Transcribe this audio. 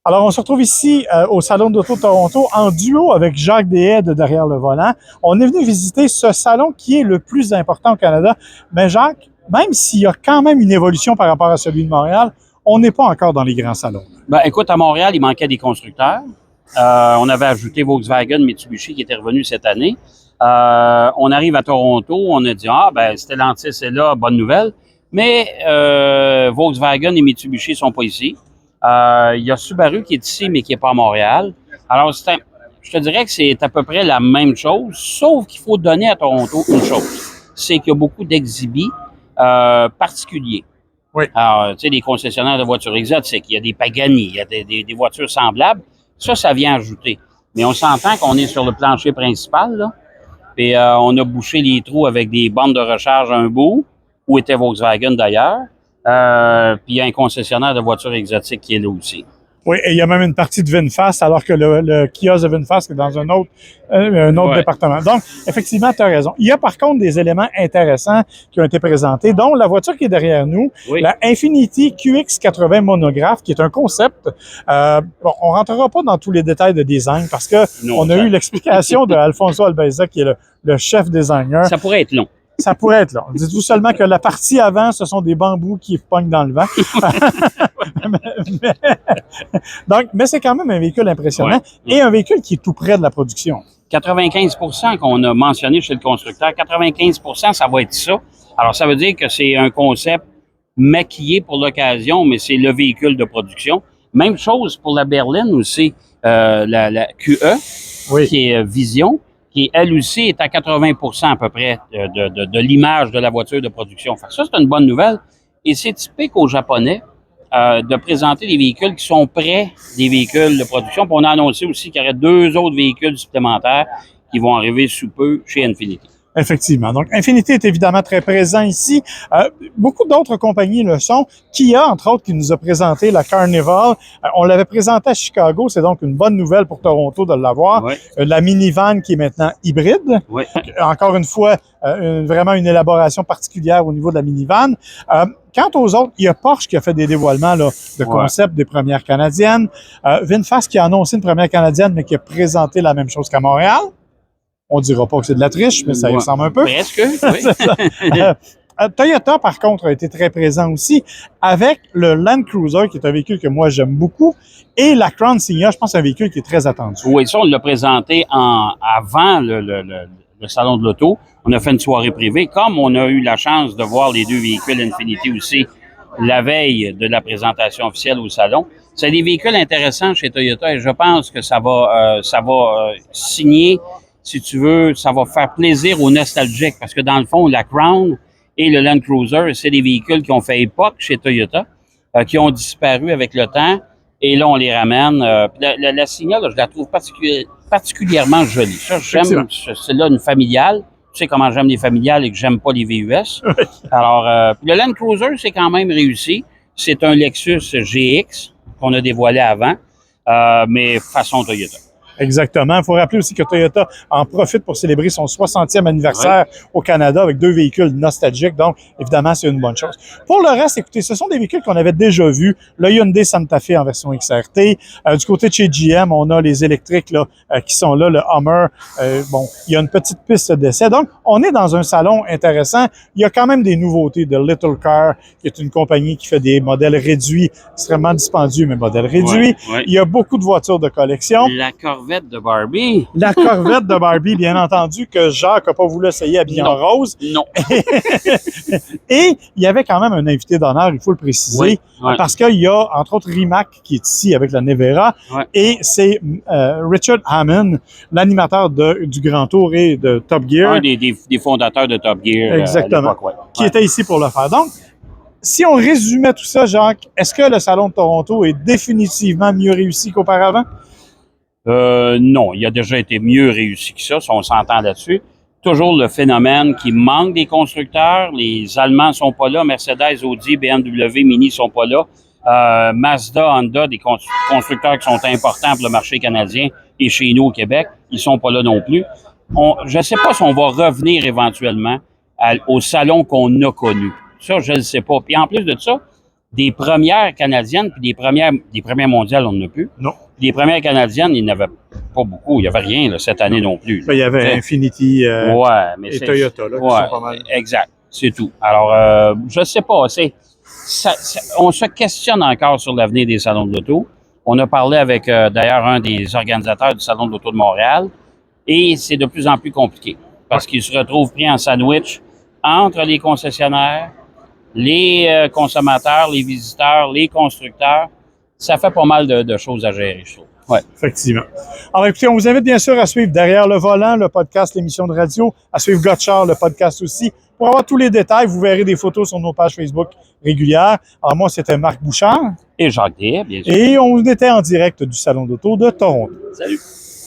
Alors, on se retrouve ici au Salon d'Auto de Toronto en duo avec Jacques Deshaies de Derrière le volant. On est venu visiter ce salon qui est le plus important au Canada. Mais Jacques, même s'il y a quand même une évolution par rapport à celui de Montréal, on n'est pas encore dans les grands salons. Ben, écoute, à Montréal, il manquait des constructeurs. On avait ajouté Volkswagen, Mitsubishi qui était revenu cette année. On arrive à Toronto, on a dit, Stellantis est là, bonne nouvelle. Mais Volkswagen et Mitsubishi sont pas ici. Il y a Subaru qui est ici, mais qui n'est pas à Montréal. Alors, je te dirais que c'est à peu près la même chose, sauf qu'il faut donner à Toronto une chose. C'est qu'il y a beaucoup d'exhibits particuliers. Oui. Alors, tu sais, des concessionnaires de voitures exotiques, il y a des Pagani, il y a des voitures semblables. Ça vient ajouter. Mais on s'entend qu'on est sur le plancher principal, là. Puis on a bouché les trous avec des bandes de recharge à un bout, où était Volkswagen d'ailleurs. Puis il y a un concessionnaire de voitures exotiques qui est là aussi. Oui, et il y a même une partie de VinFast, alors que le kiosque de VinFast est dans un autre Ouais. département. Donc, effectivement, tu as raison. Il y a par contre des éléments intéressants qui ont été présentés, dont la voiture qui est derrière nous, Oui. la Infiniti QX80 monographe, qui est un concept. Bon, on rentrera pas dans tous les détails de design parce que Non, on a eu l'explication de Alfonso Albeza, qui est le chef designer. Ça pourrait être long. Ça pourrait être là. Dites-vous seulement que la partie avant, ce sont des bambous qui pognent dans le vent. mais c'est quand même un véhicule impressionnant et un véhicule qui est tout près de la production. 95 qu'on a mentionné chez le constructeur, 95 ça va être ça. Alors, ça veut dire que c'est un concept maquillé pour l'occasion, mais c'est le véhicule de production. Même chose pour la berline aussi, la QE, Oui. qui est Vision, qui, elle aussi, est à 80 à peu près de l'image de la voiture de production. Fait que ça, c'est une bonne nouvelle. Et c'est typique aux Japonais de présenter des véhicules qui sont près des véhicules de production. Puis on a annoncé aussi qu'il y aurait 2 autres véhicules supplémentaires qui vont arriver sous peu chez Infiniti. Effectivement. Donc, Infiniti est évidemment très présent ici. Beaucoup d'autres compagnies le sont. Kia, entre autres, qui nous a présenté la Carnival. On l'avait présenté à Chicago. C'est donc une bonne nouvelle pour Toronto de l'avoir. Ouais. La minivan qui est maintenant hybride. Ouais. Encore une fois, vraiment une élaboration particulière au niveau de la minivan. Quant aux autres, il y a Porsche qui a fait des dévoilements là, de concept des premières canadiennes. VinFast qui a annoncé une première canadienne, mais qui a présenté la même chose qu'à Montréal. On dira pas que c'est de la triche, mais ça y ressemble un peu. Presque, oui. Toyota, par contre, a été très présent aussi avec le Land Cruiser, qui est un véhicule que moi, j'aime beaucoup, et la Crown Signa, je pense, c'est un véhicule qui est très attendu. Oui, ça, on l'a présenté avant le salon de l'auto. On a fait une soirée privée. Comme on a eu la chance de voir les 2 véhicules Infiniti aussi la veille de la présentation officielle au salon, c'est des véhicules intéressants chez Toyota et je pense que ça va signer, si tu veux, ça va faire plaisir aux nostalgiques parce que dans le fond, la Crown et le Land Cruiser, c'est des véhicules qui ont fait époque chez Toyota, qui ont disparu avec le temps et là, on les ramène. La Signa, là, je la trouve particulièrement jolie. Ça, j'aime, c'est là une familiale. Tu sais comment j'aime les familiales et que j'aime pas les VUS. Alors, puis le Land Cruiser, c'est quand même réussi. C'est un Lexus GX qu'on a dévoilé avant, mais façon Toyota. Exactement. Il faut rappeler aussi que Toyota en profite pour célébrer son 60e anniversaire au Canada avec 2 véhicules nostalgiques. Donc, évidemment, c'est une bonne chose. Pour le reste, écoutez, ce sont des véhicules qu'on avait déjà vus. Le Hyundai Santa Fe en version XRT. Du côté de chez GM, on a les électriques là, qui sont là, le Hummer. Bon, il y a une petite piste d'essai. Donc, on est dans un salon intéressant. Il y a quand même des nouveautés de Little Car, qui est une compagnie qui fait des modèles réduits, extrêmement dispendieux, mais modèles réduits. Ouais. Il y a beaucoup de voitures de collection. La Corvette de Barbie. La Corvette de Barbie, bien entendu, que Jacques n'a pas voulu essayer habillée en rose. Non. Et il y avait quand même un invité d'honneur, il faut le préciser, parce qu'il y a, entre autres, Rimac qui est ici avec la Nevera, et c'est Richard Hammond, l'animateur du Grand Tour et de Top Gear. Un des fondateurs de Top Gear. Exactement. Qui était ici pour le faire. Donc, si on résumait tout ça, Jacques, est-ce que le Salon de Toronto est définitivement mieux réussi qu'auparavant? Non, il a déjà été mieux réussi que ça, si on s'entend là-dessus. Toujours le phénomène qui manque des constructeurs. Les Allemands sont pas là, Mercedes, Audi, BMW, Mini sont pas là. Mazda, Honda, des constructeurs qui sont importants pour le marché canadien et chez nous au Québec, ils sont pas là non plus. Je ne sais pas si on va revenir éventuellement au salon qu'on a connu. Ça, je ne sais pas. Puis en plus de ça, des premières canadiennes, puis des premières mondiales, on n'en a plus. Non. Puis des premières canadiennes, il n'y en avait pas beaucoup. Il n'y avait rien là, cette année non plus. Ben, il y avait Infinity Mais et Toyota, là, qui sont pas mal. Exact, c'est tout. Alors, je sais pas, on se questionne encore sur l'avenir des salons de l'auto. On a parlé avec, d'ailleurs, un des organisateurs du Salon de l'auto de Montréal, et c'est de plus en plus compliqué, parce qu'ils se retrouvent pris en sandwich entre les concessionnaires, les consommateurs, les visiteurs, les constructeurs. Ça fait pas mal de choses à gérer, je trouve. Ouais. Effectivement. Alors, écoutez, on vous invite bien sûr à suivre Derrière le volant, le podcast, l'émission de radio, à suivre Gotchard, le podcast aussi. Pour avoir tous les détails, vous verrez des photos sur nos pages Facebook régulières. Alors, moi, c'était Marc Bouchard. Et Jacques Deshaies, bien sûr. Et on était en direct du Salon d'auto de Toronto. Salut.